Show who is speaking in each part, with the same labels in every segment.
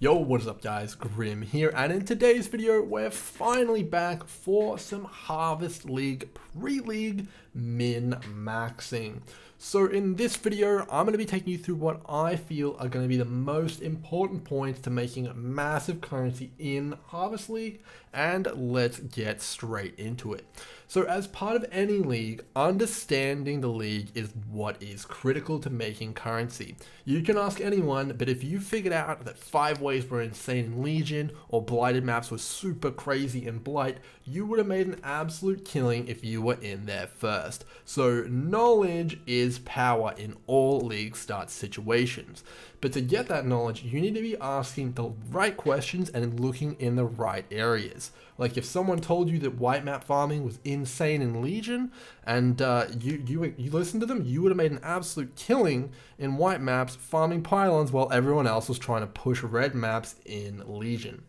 Speaker 1: Yo, what is up guys, Grim here, and in today's video we're finally back for some Harvest League pre-league min-maxing. So in this video I'm going to be taking you through what I feel are going to be the most important points to making massive currency in Harvest League, and let's get straight into it. So as part of any league, understanding the league is what is critical to making currency. You can ask anyone, but if you figured out that 5 ways were insane in Legion or blighted maps were super crazy in Blight, you would have made an absolute killing if you were in there first. So knowledge is power in all league start situations. But to get that knowledge, you need to be asking the right questions and looking in the right areas. Like if someone told you that white map farming was insane in Legion, and you listened to them, you would have made an absolute killing in white maps farming pylons while everyone else was trying to push red maps in Legion.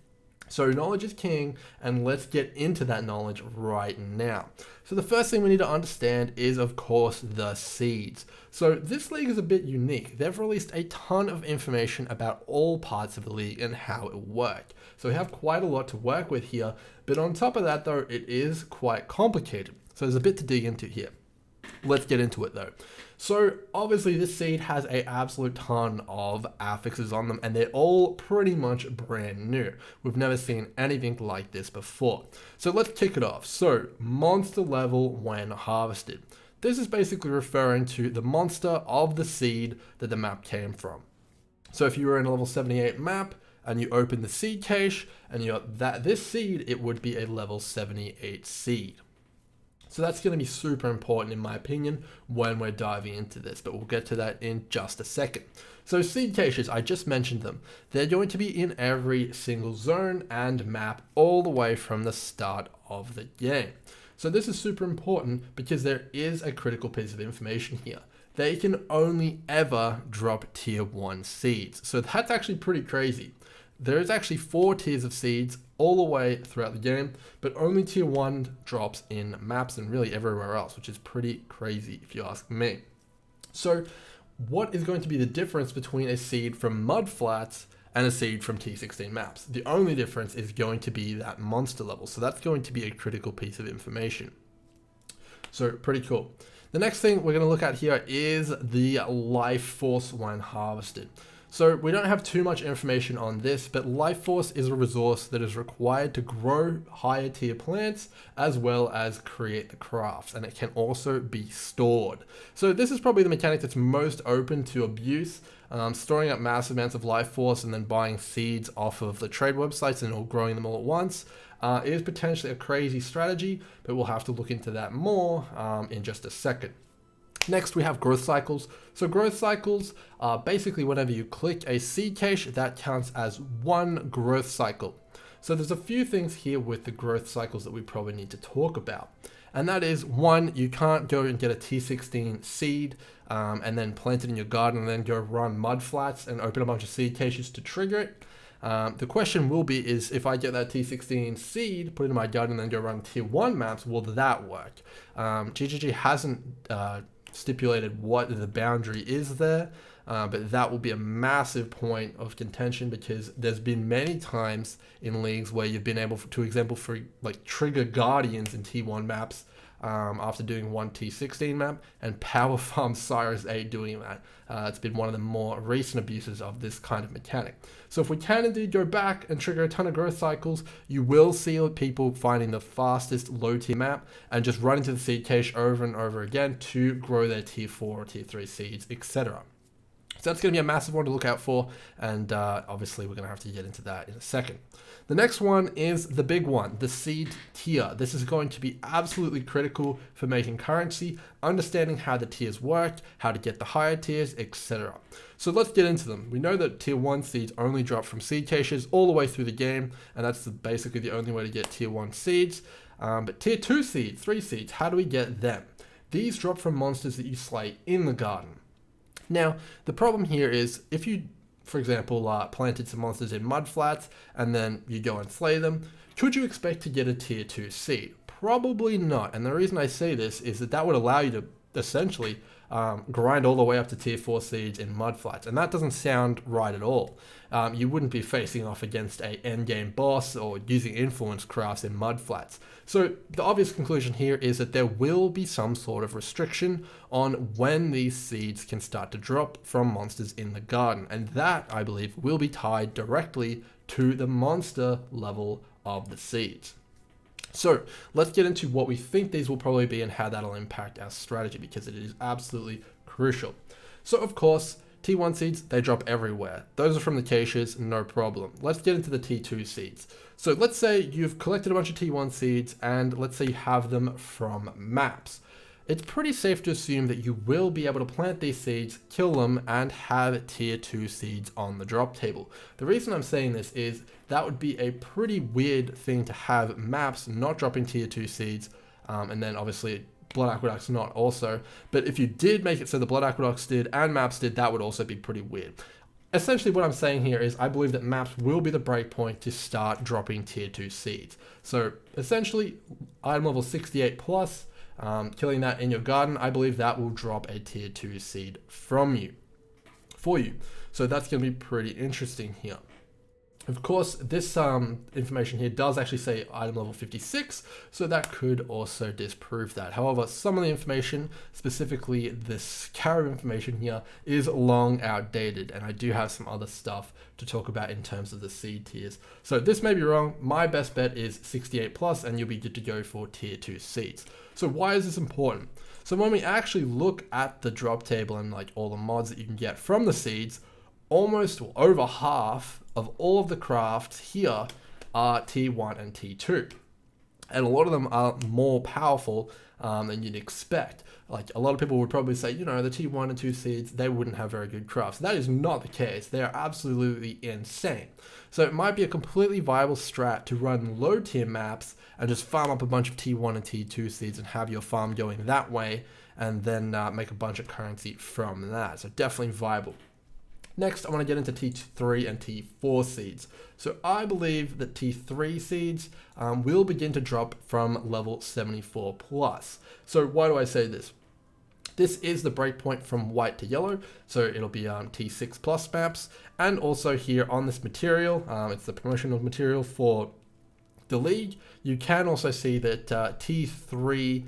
Speaker 1: So knowledge is king, and let's get into that knowledge right now. So the first thing we need to understand is, of course, the seeds. So this league is a bit unique. They've released a ton of information about all parts of the league and how it worked. So we have quite a lot to work with here, but on top of that though, it is quite complicated. So there's a bit to dig into here. Let's get into it though. So obviously this seed has an absolute ton of affixes on them, and they're all pretty much brand new. We've never seen anything like this before. So let's kick it off. So monster level when harvested. This is basically referring to the monster of the seed that the map came from. So if you were in a level 78 map and you open the seed cache and you got this seed, it would be a level 78 seed. So that's going to be super important in my opinion when we're diving into this, but we'll get to that in just a second. So seed caches, I just mentioned them. They're going to be in every single zone and map all the way from the start of the game. So this is super important because there is a critical piece of information here. They can only ever drop tier 1 seeds. So that's actually pretty crazy. There is actually 4 tiers of seeds all the way throughout the game, but only tier 1 drops in maps and really everywhere else, which is pretty crazy if you ask me. So what is going to be the difference between a seed from mud flats and a seed from T16 maps? The only difference is going to be that monster level. So that's going to be a critical piece of information. So pretty cool. The next thing we're going to look at here is the life force when harvested. So we don't have too much information on this, but life force is a resource that is required to grow higher tier plants as well as create the crafts, and it can also be stored. So this is probably the mechanic that's most open to abuse. Storing up massive amounts of life force and then buying seeds off of the trade websites and all growing them all at once is potentially a crazy strategy, but we'll have to look into that more in just a second. Next, we have growth cycles. So growth cycles are basically whenever you click a seed cache, that counts as 1 growth cycle. So there's a few things here with the growth cycles that we probably need to talk about. And that is, 1, you can't go and get a T16 seed and then plant it in your garden and then go run mud flats and open a bunch of seed caches to trigger it. The question will be is, if I get that T16 seed, put it in my garden and then go run tier 1 maps, will that work? GGG hasn't stipulated what the boundary is there, but that will be a massive point of contention because there's been many times in leagues where you've been able to example for like trigger guardians in T1 maps after doing one T16 map and power farm Cyrus 8 doing that. It's been one of the more recent abuses of this kind of mechanic. So if we can indeed go back and trigger a ton of growth cycles, you will see people finding the fastest low tier map and just run into the seed cache over and over again to grow their tier 4 or tier 3 seeds, etc. So that's going to be a massive one to look out for, and obviously we're going to have to get into that in a second. The next one is the big one, the seed tier. This is going to be absolutely critical for making currency, understanding how the tiers work, how to get the higher tiers, etc. So let's get into them. We know that tier 1 seeds only drop from seed caches all the way through the game, and that's basically the only way to get tier 1 seeds. But tier 2 seeds, 3 seeds, how do we get them? These drop from monsters that you slay in the garden. Now, the problem here is if you, for example, planted some monsters in mud flats and then you go and slay them, could you expect to get a tier 2 seed? Probably not. And the reason I say this is that would allow you to essentially grind all the way up to tier 4 seeds in mudflats, and that doesn't sound right at all. You wouldn't be facing off against a endgame boss or using influence crafts in mudflats. So the obvious conclusion here is that there will be some sort of restriction on when these seeds can start to drop from monsters in the garden, and that, I believe, will be tied directly to the monster level of the seeds. So let's get into what we think these will probably be and how that'll impact our strategy, because it is absolutely crucial. So of course, T1 seeds, they drop everywhere. Those are from the caches, no problem. Let's get into the T2 seeds. So let's say you've collected a bunch of T1 seeds, and let's say you have them from maps. It's pretty safe to assume that you will be able to plant these seeds, kill them, and have tier 2 seeds on the drop table. The reason I'm saying this is that would be a pretty weird thing to have maps not dropping tier 2 seeds, and then obviously Blood Aqueducts not also. But if you did make it so the Blood Aqueducts did and maps did, that would also be pretty weird. Essentially what I'm saying here is I believe that maps will be the breakpoint to start dropping tier 2 seeds. So essentially item level 68 plus, killing that in your garden, I believe that will drop a tier 2 seed for you. So that's going to be pretty interesting here. Of course, this information here does actually say item level 56, so that could also disprove that. However, some of the information, specifically this carry information here, is long outdated, and I do have some other stuff to talk about in terms of the seed tiers. So this may be wrong. My best bet is 68 plus, and you'll be good to go for tier 2 seeds. So why is this important? So when we actually look at the drop table and like all the mods that you can get from the seeds, almost over half of all of the crafts here are T1 and T2. And a lot of them are more powerful than you'd expect. Like a lot of people would probably say, you know, the T1 and 2 seeds, they wouldn't have very good crafts. That is not the case. They are absolutely insane. So it might be a completely viable strat to run low tier maps and just farm up a bunch of T1 and T2 seeds and have your farm going that way, and then make a bunch of currency from that. So definitely viable. Next, I want to get into T3 and T4 seeds. So I believe that T3 seeds will begin to drop from level 74 plus. So why do I say this? This is the breakpoint from white to yellow, so it'll be T6 plus maps, and also here on this material, it's the promotional material for the league. You can also see that T3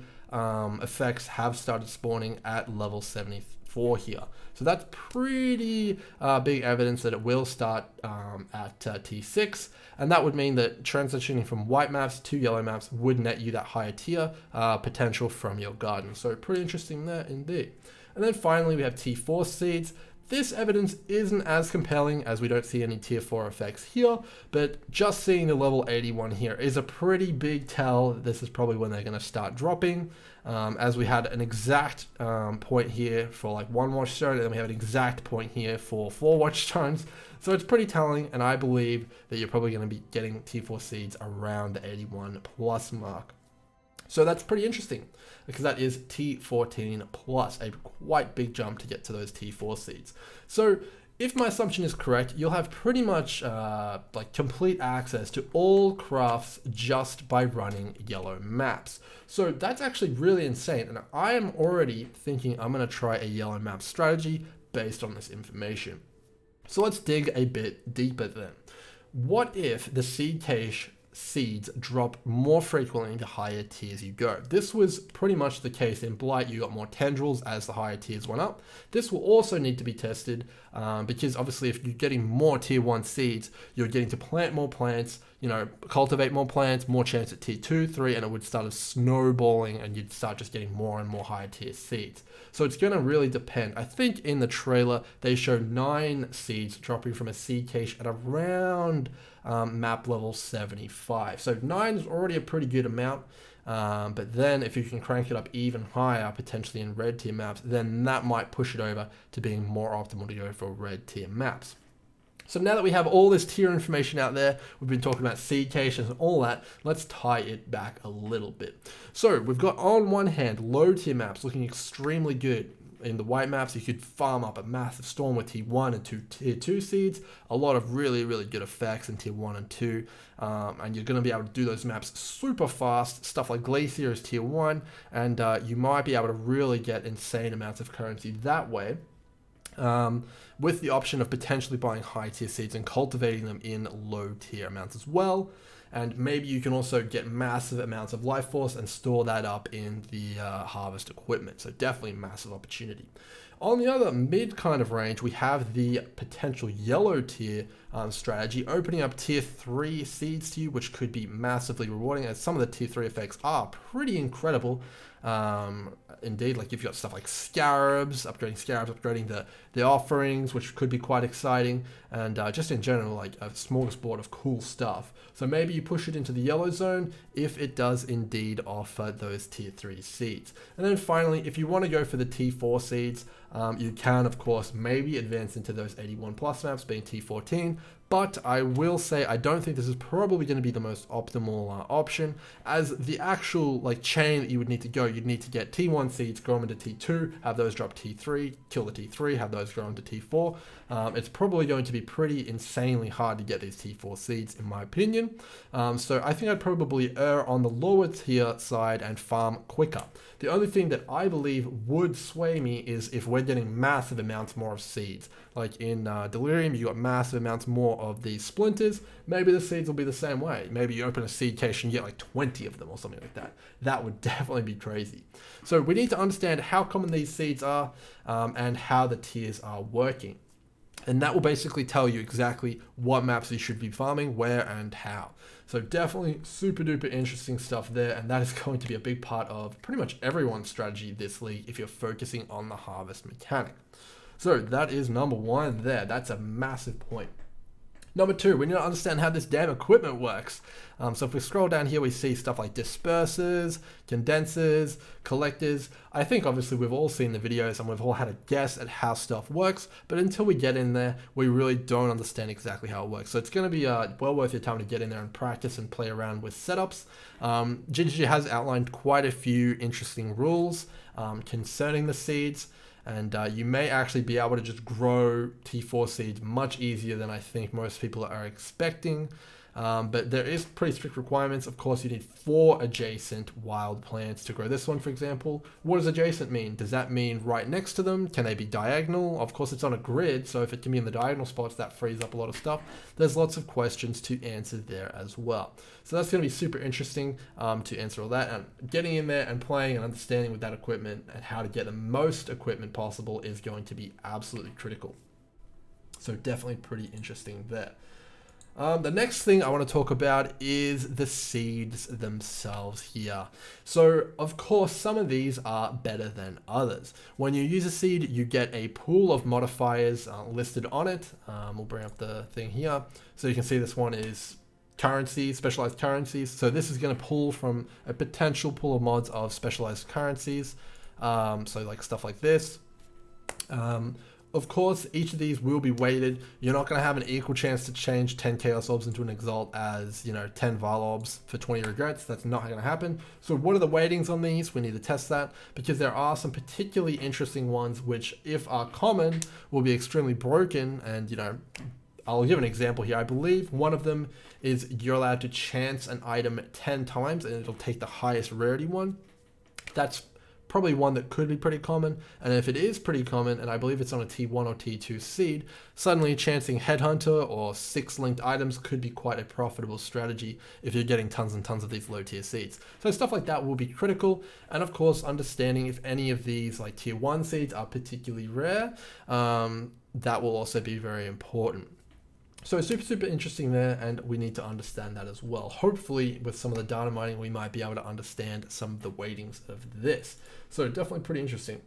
Speaker 1: effects have started spawning at level 74 here. So that's pretty big evidence that it will start at T6, and that would mean that transitioning from white maps to yellow maps would net you that higher tier potential from your garden. So pretty interesting there indeed. And then finally we have T4 seeds. This evidence isn't as compelling as we don't see any tier 4 effects here, but just seeing the level 81 here is a pretty big tell. This is probably when they're going to start dropping, as we had an exact point here for like 1 watchstone, and then we have an exact point here for 4 watchstones. So it's pretty telling, and I believe that you're probably going to be getting T4 seeds around the 81 plus mark. So that's pretty interesting, because that is T14 plus, a quite big jump to get to those T4 seeds. So if my assumption is correct, you'll have pretty much like complete access to all crafts just by running yellow maps. So that's actually really insane, and I am already thinking I'm going to try a yellow map strategy based on this information. So let's dig a bit deeper then. What if the seed cache seeds drop more frequently to higher tiers you go? This was pretty much the case in Blight. You got more tendrils as the higher tiers went up. This will also need to be tested because obviously if you're getting more tier 1 seeds, you're getting to plant more plants, you know, cultivate more plants, more chance at tier 2, 3, and it would start snowballing, and you'd start just getting more and more higher tier seeds. So it's going to really depend. I think in the trailer they show 9 seeds dropping from a seed cache at around map level 75. So 9 is already a pretty good amount, but then if you can crank it up even higher, potentially in red tier maps, then that might push it over to being more optimal to go for red tier maps. So now that we have all this tier information out there, we've been talking about seed caches and all that, let's tie it back a little bit. So we've got on one hand low tier maps looking extremely good. in the white maps, you could farm up a massive storm with tier 1 and tier 2 seeds, a lot of really, really good effects in tier 1 and 2, and you're going to be able to do those maps super fast. Stuff like Glacier is tier 1, and you might be able to really get insane amounts of currency that way. With the option of potentially buying high tier seeds and cultivating them in low tier amounts as well. And maybe you can also get massive amounts of life force and store that up in the harvest equipment. So definitely massive opportunity. On the other mid kind of range, we have the potential yellow tier strategy, opening up tier 3 seeds to you, which could be massively rewarding, as some of the tier 3 effects are pretty incredible. Indeed, like if you've got stuff like scarabs, upgrading the offerings, which could be quite exciting, and just in general, like a smorgasbord of cool stuff. So maybe you push it into the yellow zone if it does indeed offer those tier 3 seeds. And then finally, if you want to go for the T4 seeds, you can, of course, maybe advance into those 81 plus maps, being T14. But I will say I don't think this is probably going to be the most optimal option, as the actual like chain that you would need to go, you'd need to get T1 seeds, grow them into T2, have those drop T3, kill the T3, have those grow into T4. It's probably going to be pretty insanely hard to get these T4 seeds, in my opinion. So I think I'd probably err on the lower tier side and farm quicker. The only thing that I believe would sway me is if we're getting massive amounts more of seeds. Like in Delirium, you got massive amounts more of these splinters. Maybe the seeds will be the same way. Maybe you open a seed cache and you get like 20 of them or something like that. That would definitely be crazy. So we need to understand how common these seeds are and how the tiers are working. And that will basically tell you exactly what maps you should be farming, where and how. So definitely super duper interesting stuff there, and that is going to be a big part of pretty much everyone's strategy this league if you're focusing on the harvest mechanic. So that is number 1 there. That's a massive point. Number 2, we need to understand how this damn equipment works. So if we scroll down here, we see stuff like dispersers, condensers, collectors. I think obviously we've all seen the videos and we've all had a guess at how stuff works, but until we get in there, we really don't understand exactly how it works. So it's going to be well worth your time to get in there and practice and play around with setups. GG has outlined quite a few interesting rules concerning the seeds. And you may actually be able to just grow T4 seeds much easier than I think most people are expecting. But there is pretty strict requirements. Of course, you need 4 adjacent wild plants to grow this one, for example. What does adjacent mean? Does that mean right next to them? Can they be diagonal? Of course, it's on a grid, so if it can be in the diagonal spots, that frees up a lot of stuff. There's lots of questions to answer there as well. So that's going to be super interesting to answer all that. And getting in there and playing and understanding with that equipment and how to get the most equipment possible is going to be absolutely critical. So definitely pretty interesting there. The next thing I want to talk about is the seeds themselves here. So, of course, some of these are better than others. When you use a seed, you get a pool of modifiers listed on it. We'll bring up the thing here. So you can see this one is currencies, specialized currencies. So this is going to pull from a potential pool of mods of specialized currencies. So like stuff like this. Of course, each of these will be weighted. You're not going to have an equal chance to change 10 Chaos Orbs into an Exalt as, 10 Val Orbs for 20 Regrets. That's not going to happen. So what are the weightings on these? We need to test that because there are some particularly interesting ones which, if are common, will be extremely broken. And, I'll give an example here. I believe one of them is you're allowed to chance an item 10 times and it'll take the highest rarity one. That's probably one that could be pretty common, and if it is pretty common, and I believe it's on a T1 or T2 seed, suddenly chancing Headhunter or 6 linked items could be quite a profitable strategy if you're getting tons and tons of these low tier seeds. So stuff like that will be critical, and of course understanding if any of these like Tier 1 seeds are particularly rare, that will also be very important. So super interesting there, and we need to understand that as well. Hopefully with some of the data mining, we might be able to understand some of the weightings of this. So definitely pretty interesting.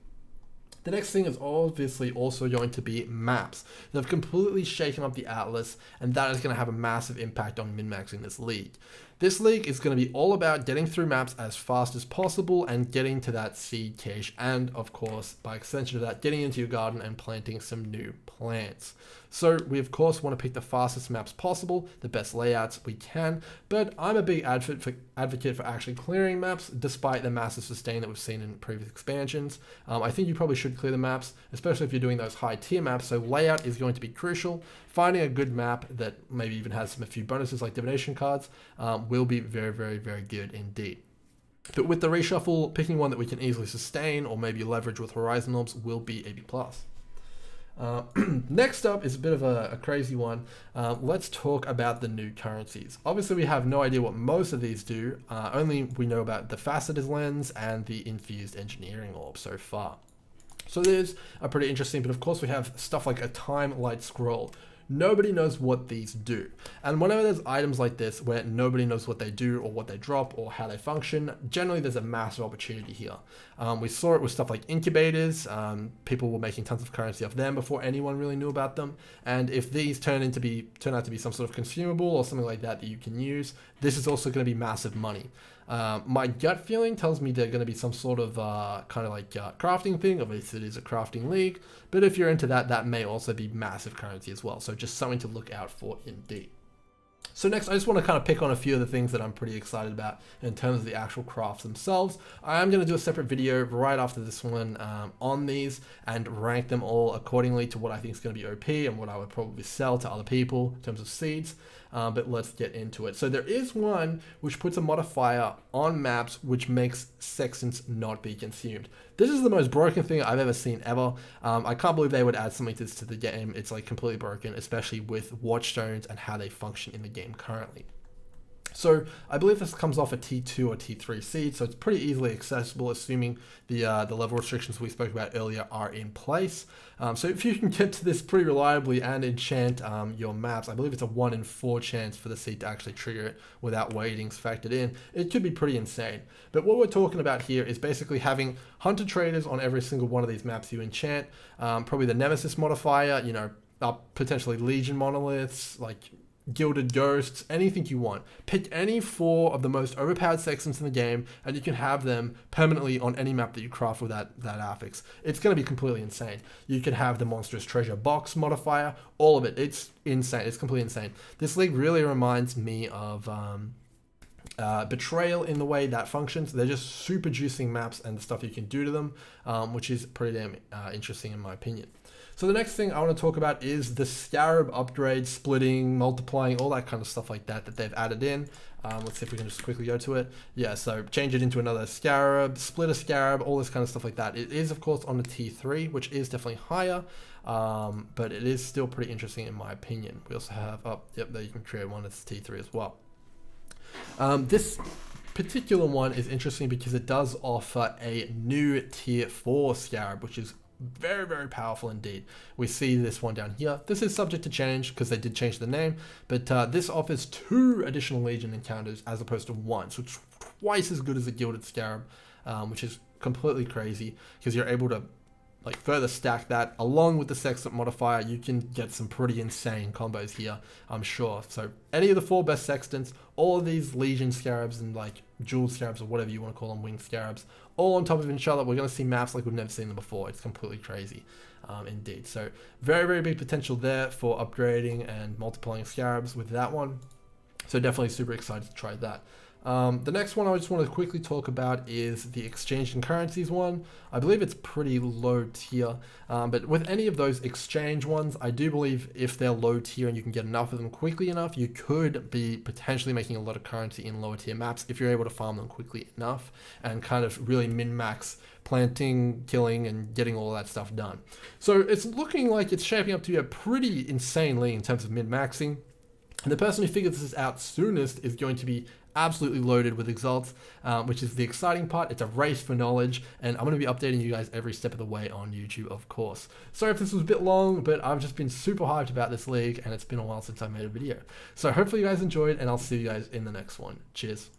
Speaker 1: The next thing is obviously also going to be maps. They've completely shaken up the Atlas, and that is going to have a massive impact on min-maxing this league. This league is going to be all about getting through maps as fast as possible and getting to that seed cache, and of course, by extension of that, getting into your garden and planting some new plants. So we of course want to pick the fastest maps possible, the best layouts we can, but I'm a big advocate for actually clearing maps despite the massive sustain that we've seen in previous expansions. I think you probably should clear the maps, especially if you're doing those high tier maps, so layout is going to be crucial. Finding a good map that maybe even has a few bonuses like divination cards will be very, very, very good indeed. But with the reshuffle, picking one that we can easily sustain or maybe leverage with Horizon Orbs will be a B+. Next up is a bit of a crazy one. Let's talk about the new currencies. Obviously, we have no idea what most of these do. Only we know about the faceted lens and the infused engineering orb so far. So there's a pretty interesting, but of course we have stuff like a time light scroll. Nobody knows what these do. And whenever there's items like this where nobody knows what they do or what they drop or how they function, generally there's a massive opportunity here. We saw it with stuff like incubators. People were making tons of currency off them before anyone really knew about them. And if these turn out to be some sort of consumable or something like that that you can use, this is also going to be massive money. My gut feeling tells me they're going to be some sort of kind of like crafting thing. Obviously, it is a crafting league, but if you're into that, that may also be massive currency as well. So just something to look out for indeed. So next, I just want to kind of pick on a few of the things that I'm pretty excited about in terms of the actual crafts themselves. I am going to do a separate video right after this one on these and rank them all accordingly to what I think is going to be OP and what I would probably sell to other people in terms of seeds. But let's get into it. So there is one which puts a modifier on maps which makes sextants not be consumed. This is the most broken thing I've ever seen ever. I can't believe they would add something to this to the game. It's like completely broken, especially with watchstones and how they function in the game currently. So I believe this comes off a T2 or T3 seed, so it's pretty easily accessible, assuming the level restrictions we spoke about earlier are in place. So if you can get to this pretty reliably and enchant your maps, I believe it's a 1 in 4 chance for the seed to actually trigger it without weightings factored in. It could be pretty insane. But what we're talking about here is basically having hunter traders on every single one of these maps you enchant. Probably the Nemesis modifier, you know, potentially Legion monoliths, like Gilded Ghosts, anything you want. Pick any 4 of the most overpowered sextants in the game, and you can have them permanently on any map that you craft with that affix. It's going to be completely insane. You can have the Monstrous Treasure Box modifier, all of it. It's insane. It's completely insane. This league really reminds me of Betrayal in the way that functions. They're just super juicing maps and the stuff you can do to them, which is pretty damn interesting in my opinion. So the next thing I want to talk about is the Scarab upgrade, splitting, multiplying, all that kind of stuff like that they've added in. Let's see if we can just quickly go to it. Yeah, so change it into another Scarab, split a Scarab, all this kind of stuff like that. It is, of course, on the T3, which is definitely higher, but it is still pretty interesting in my opinion. We also have, yep, there you can create one that's T3 as well. This particular one is interesting because it does offer a new tier 4 Scarab, which is very, very powerful indeed. We see this one down here. This is subject to change because they did change the name, but this offers 2 additional Legion encounters as opposed to 1, so it's twice as good as a Gilded Scarab, which is completely crazy because you're able to like further stack that along with the sextant modifier. You can get some pretty insane combos here, I'm sure. So any of the 4 best sextants, all of these Legion Scarabs and like Jeweled Scarabs or whatever you want to call them, Winged Scarabs, all on top of each other, we're going to see maps like we've never seen them before. It's completely crazy indeed. So very, very big potential there for upgrading and multiplying Scarabs with that one. So definitely super excited to try that. The next one I just want to quickly talk about is the exchange and currencies one. I believe it's pretty low tier, but with any of those exchange ones, I do believe if they're low tier and you can get enough of them quickly enough, you could be potentially making a lot of currency in lower tier maps if you're able to farm them quickly enough and kind of really min-max planting, killing, and getting all that stuff done. So it's looking like it's shaping up to be a pretty insane league in terms of min-maxing. And the person who figures this out soonest is going to be absolutely loaded with exalts, which is the exciting part. It's a race for knowledge, and I'm going to be updating you guys every step of the way on YouTube, of course. Sorry if this was a bit long, but I've just been super hyped about this league, and it's been a while since I made a video. So hopefully you guys enjoyed, and I'll see you guys in the next one. Cheers.